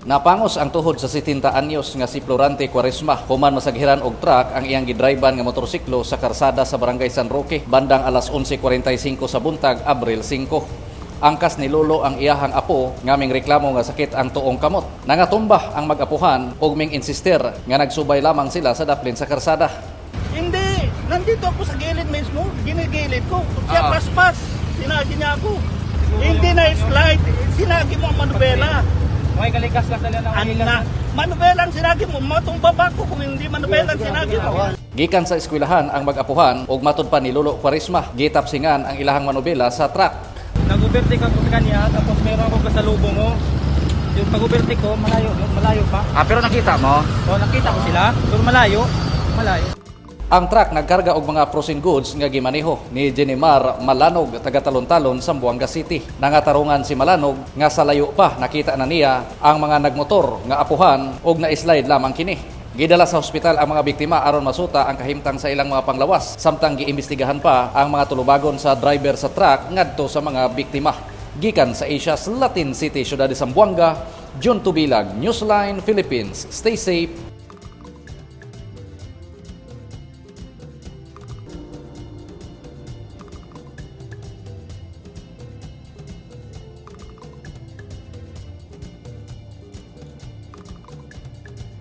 Napangos ang tuhod sa 70 anyos nga si Florante Cuaresma human masaghiran og truck ang iyang gidriban nga motorsiklo sa karsada sa Barangay San Roque bandang alas 11:45 sa buntag, Abril 5. Angkas ni Lolo ang iyahang apo nga ming reklamo nga sakit ang tuong kamot. Nangatumba ang mag-apuhan ug ming insister nga nagsubay lamang sila sa daplin sa karsada. Hindi, nandito ako sa gilid mismo, ginigilid ko. Siya paspas, sinagi niya ako. Hindi na slide, sinagi mo ang manubela. May kalikas ka sila ng Anna, manubelan sinagi mo, matumba ko kung hindi manubelan sinagi mo. Gikan sa eskwelahan ang mag-apuhan ug matud pa ni Lolo Cuaresma, gitapsingan ang ilahang manubela sa truck. Nag-overtake ako sa kanya, tapos meron ako kasalubong mo. Yung pag-overtake ko, malayo pa. Pero nakita mo? O, nakita ko sila, pero malayo. Ang truck nagkarga og mga frozen goods nga gimaneho ni Jenimar Malanog taga Talon-Talon, Zamboanga City. Nangatarungan si Malanog nga sa layo pa nakita na niya ang mga nagmotor nga apuhan og na-slide lamang kini. Gidala sa ospital ang mga biktima aron masuta ang kahimtang sa ilang mga panglawas, samtang giimbestigahan pa ang mga tulubagon sa driver sa truck ngadto sa mga biktima. Gikan sa Asia's Latin City, Ciudad de Zamboanga, John Tubilag, Newsline Philippines. Stay safe,